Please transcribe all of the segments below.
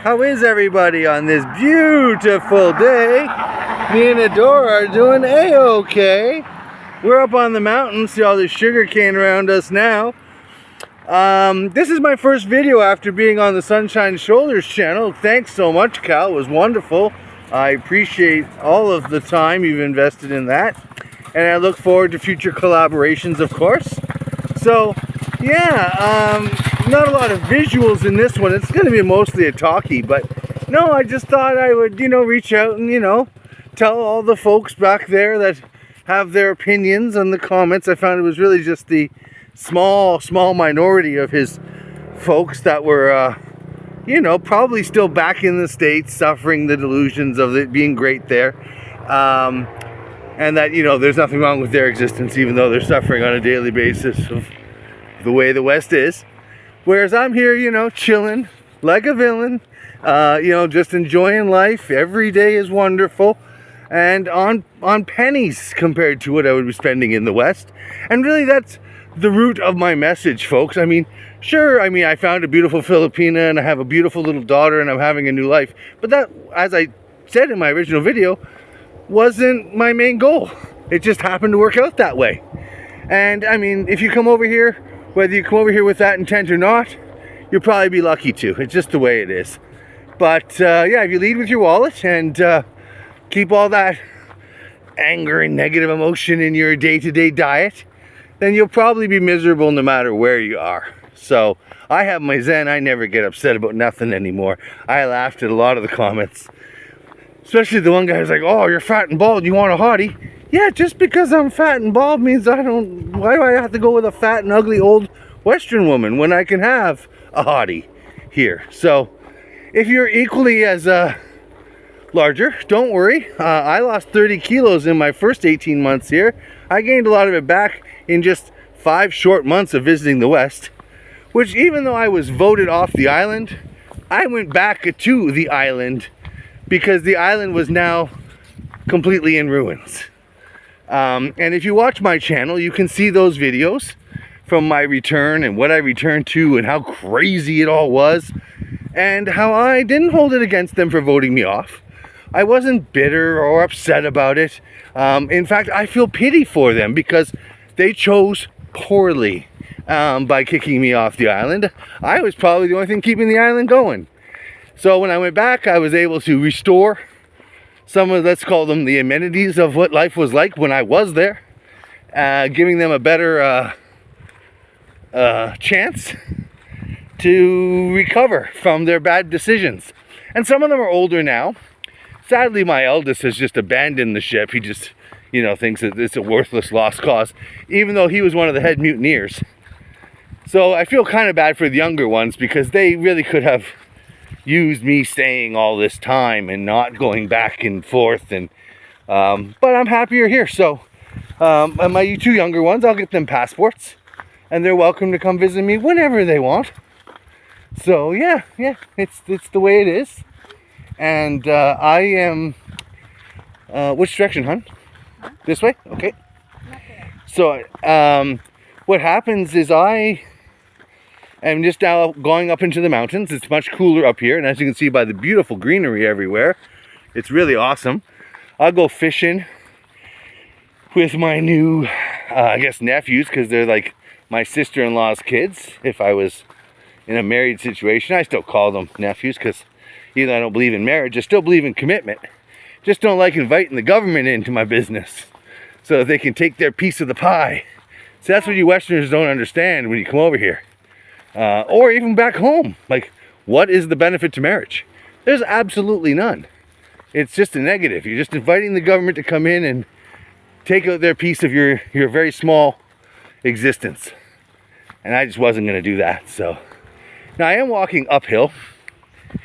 How is everybody on this beautiful day? Me and Adora are doing A-okay. We're up on the mountain, see all this sugar cane around us now. This is my first video after being on the Sunshine Shoulders channel. Thanks so much, Cal. It was wonderful. I appreciate all of the time you've invested in that. And I look forward to future collaborations, of course. So, yeah, not a lot of visuals in this one. It's going to be mostly a talkie, but no, I just thought I would, reach out and, tell all the folks back there that have their opinions on the comments. I found it was really just the small minority of his folks that were, probably still back in the States suffering the delusions of it being great there. And that, there's nothing wrong with their existence, even though they're suffering on a daily basis of the way the West is. Whereas I'm here, chilling like a villain, just enjoying life. Every day is wonderful. And on pennies compared to what I would be spending in the West. And really that's the root of my message, folks. I mean, sure, I found a beautiful Filipina and I have a beautiful little daughter and I'm having a new life. But that, as I said in my original video, wasn't my main goal. It just happened to work out that way. And if you come over here, whether you come over here with that intent or not, you'll probably be lucky to. It's just the way it is. But yeah, if you lead with your wallet and keep all that anger and negative emotion in your day-to-day diet, then you'll probably be miserable no matter where you are. So I have my zen. I never get upset about nothing anymore. I laughed at a lot of the comments. Especially the one guy who's like, oh, you're fat and bald, you want a hottie? Yeah, just because I'm fat and bald means why do I have to go with a fat and ugly old Western woman when I can have a hottie here? So, if you're equally as larger, don't worry. I lost 30 kilos in my first 18 months here. I gained a lot of it back in just 5 short months of visiting the West. Which, even though I was voted off the island, I went back to the island because the island was now completely in ruins. And if you watch my channel, you can see those videos from my return and what I returned to and how crazy it all was and how I didn't hold it against them for voting me off. I wasn't bitter or upset about it. In fact, I feel pity for them because they chose poorly by kicking me off the island. I was probably the only thing keeping the island going. So when I went back, I was able to restore some of, let's call them the amenities of what life was like when I was there, giving them a better chance to recover from their bad decisions. And some of them are older now. Sadly, my eldest has just abandoned the ship. He just, thinks that it's a worthless lost cause, even though he was one of the head mutineers. So I feel kind of bad for the younger ones because they really could have used me staying all this time and not going back and forth, and but I'm happier here. So and my 2 younger ones, I'll get them passports and they're welcome to come visit me whenever they want. So yeah, it's the way it is. And I am which direction, hon? This way? Okay. So what happens is I am just now going up into the mountains. It's much cooler up here, and as you can see by the beautiful greenery everywhere, it's really awesome. I'll go fishing with my new, nephews, because they're like my sister-in-law's kids. If I was in a married situation, I still call them nephews, because even though I don't believe in marriage, I still believe in commitment. Just don't like inviting the government into my business so that they can take their piece of the pie. So that's what you Westerners don't understand when you come over here. Or even back home. Like, what is the benefit to marriage? There's absolutely none. It's just a negative. You're just inviting the government to come in and take out their piece of your very small existence. And I just wasn't going to do that. So now I am walking uphill.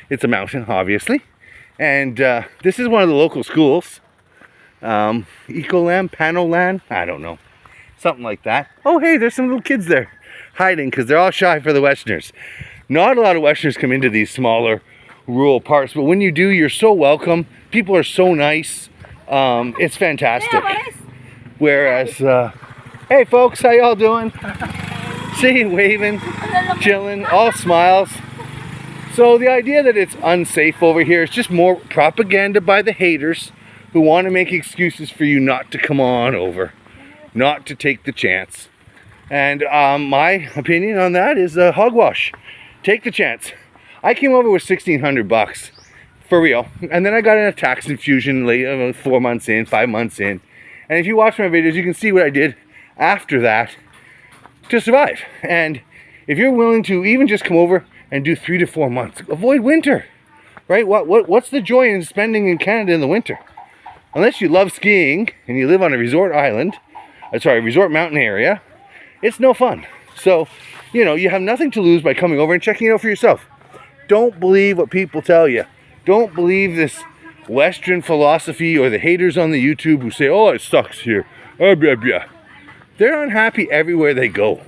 It's a mountain, obviously. And this is one of the local schools. Ecolan, Panolan, I don't know. Something like that. Oh, hey, there's some little kids there hiding because they're all shy for the Westerners. Not a lot of Westerners come into these smaller rural parts, but when you do, you're so welcome. People are so nice. It's fantastic. Whereas, hey folks, how y'all doing? See, waving, chilling, all smiles. So the idea that it's unsafe over here is just more propaganda by the haters who want to make excuses for you not to come on over, not to take the chance. And my opinion on that is hogwash. Take the chance. I came over with $1,600 for real, and then I got in a tax infusion later, 4 months in, 5 months in. And if you watch my videos, you can see what I did after that to survive. And if you're willing to even just come over and do 3 to 4 months, avoid winter, right? What's the joy in spending in Canada in the winter? Unless you love skiing and you live on a resort island, resort mountain area, it's no fun. So, you know, you have nothing to lose by coming over and checking it out for yourself. Don't believe what people tell you. Don't believe this Western philosophy or the haters on the YouTube who say, oh, it sucks here. Blah, blah, blah. They're unhappy everywhere they go.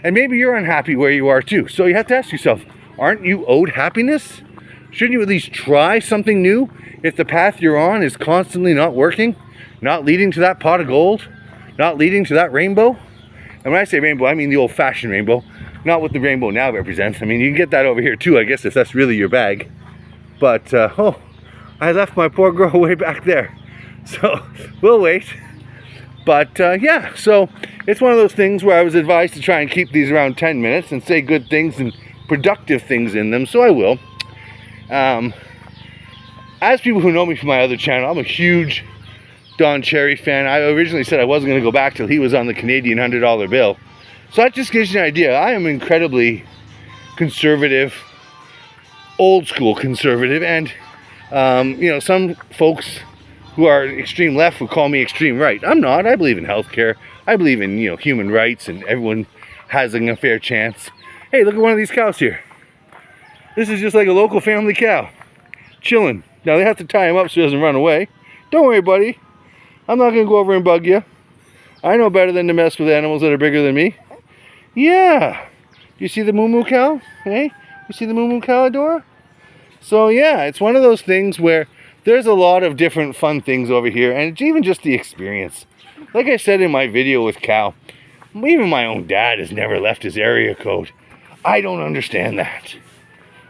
And maybe you're unhappy where you are too. So you have to ask yourself, aren't you owed happiness? Shouldn't you at least try something new if the path you're on is constantly not working, not leading to that pot of gold, not leading to that rainbow? And when I say rainbow, I mean the old-fashioned rainbow, not what the rainbow now represents. I mean, you can get that over here too, I guess, if that's really your bag. But, oh, I left my poor girl way back there. So, we'll wait. But, yeah, so it's one of those things where I was advised to try and keep these around 10 minutes and say good things and productive things in them, so I will. As people who know me from my other channel, I'm a huge Don Cherry fan. I originally said I wasn't going to go back till he was on the Canadian $100 bill. So that just gives you an idea. I am incredibly conservative, old school conservative, and you know, some folks who are extreme left would call me extreme right. I'm not. I believe in healthcare. I believe in, you know, human rights and everyone having a fair chance. Hey, look at one of these cows here. This is just like a local family cow, chilling. Now they have to tie him up so he doesn't run away. Don't worry, buddy. I'm not gonna go over and bug you. I know better than to mess with animals that are bigger than me. Yeah. You see the moo-moo cow? Hey? You see the moo-moo cow, Adora? So yeah, it's one of those things where there's a lot of different fun things over here, and it's even just the experience. Like I said in my video with Cal, even my own dad has never left his area code. I don't understand that.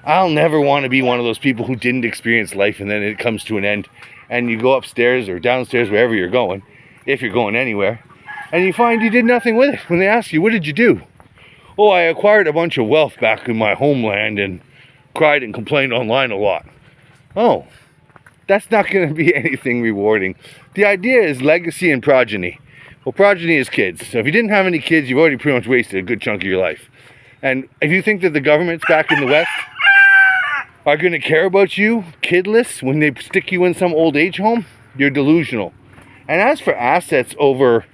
I'll never want to be one of those people who didn't experience life and then it comes to an end and you go upstairs or downstairs, wherever you're going, if you're going anywhere, and you find you did nothing with it. When they ask you, what did you do? Oh, I acquired a bunch of wealth back in my homeland and cried and complained online a lot. Oh, that's not going to be anything rewarding. The idea is legacy and progeny. Well, progeny is kids. So if you didn't have any kids, you've already pretty much wasted a good chunk of your life. And if you think that the governments back in the West are going to care about you, kidless, when they stick you in some old age home, you're delusional. And as for assets over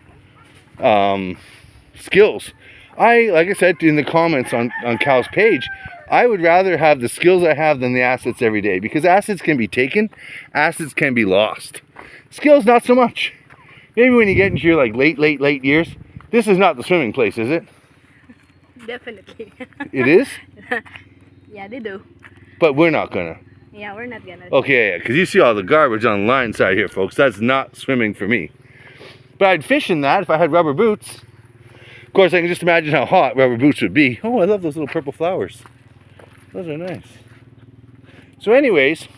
skills, like I said in the comments on Cal's page, I would rather have the skills I have than the assets every day, because assets can be taken, assets can be lost. Skills, not so much. Maybe when you get into your like late years. This is not the swimming place, is it? Definitely. It is? Yeah, they do. But we're not gonna. Yeah, we're not gonna. Okay, yeah, because you see all the garbage on the line side here, folks. That's not swimming for me. But I'd fish in that if I had rubber boots. Of course, I can just imagine how hot rubber boots would be. Oh, I love those little purple flowers. Those are nice. So anyways,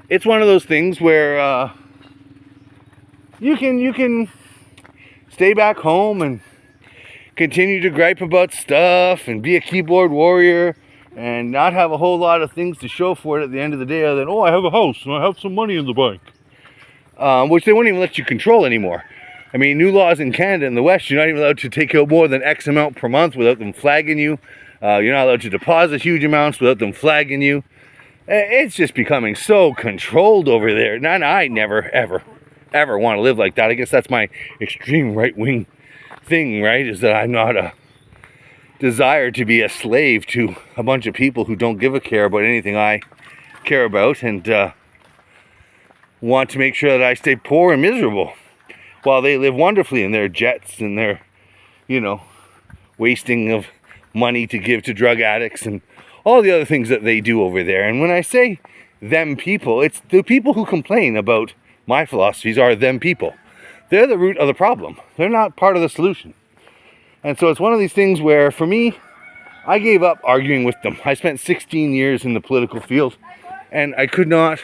it's one of those things where you can stay back home and continue to gripe about stuff and be a keyboard warrior and not have a whole lot of things to show for it at the end of the day other than, oh, I have a house and I have some money in the bank. Which they won't even let you control anymore. I mean, new laws in Canada and the West, you're not even allowed to take out more than X amount per month without them flagging you. You're not allowed to deposit huge amounts without them flagging you. It's just becoming so controlled over there. And I never, ever want to live like that. I guess that's my extreme right-wing thing, right? Is that I'm not a desire to be a slave to a bunch of people who don't give a care about anything I care about, and want to make sure that I stay poor and miserable while they live wonderfully in their jets and their, you know, wasting of money to give to drug addicts and all the other things that they do over there. And when I say them people, it's the people who complain about my philosophies are them people. They're the root of the problem. They're not part of the solution. And so it's one of these things where, for me, I gave up arguing with them. I spent 16 years in the political field, and I could not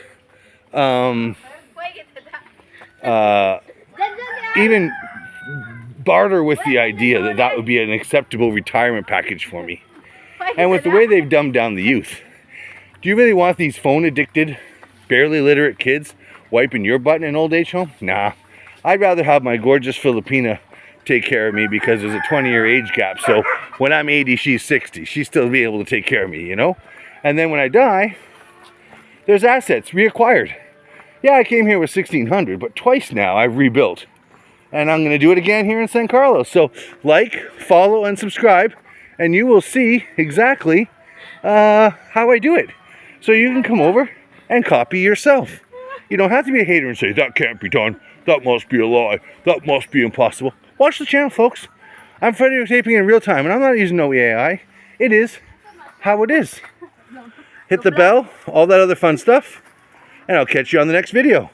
even barter with the idea that that would be an acceptable retirement package for me. And with the way they've dumbed down the youth, do you really want these phone-addicted, barely literate kids wiping your butt in an old age home? Nah. I'd rather have my gorgeous Filipina take care of me because there's a 20-year age gap. So when I'm 80, she's 60. She's still be able to take care of me, you know? And then when I die, there's assets reacquired. Yeah, I came here with 1,600, but twice now I've rebuilt. And I'm going to do it again here in San Carlos. So like, follow, and subscribe, and you will see exactly how I do it. So you can come over and copy yourself. You don't have to be a hater and say, that can't be done. That must be a lie. That must be impossible. Watch the channel, folks. I'm videotaping in real time, and I'm not using no AI. It is how it is. Hit the bell, all that other fun stuff, and I'll catch you on the next video.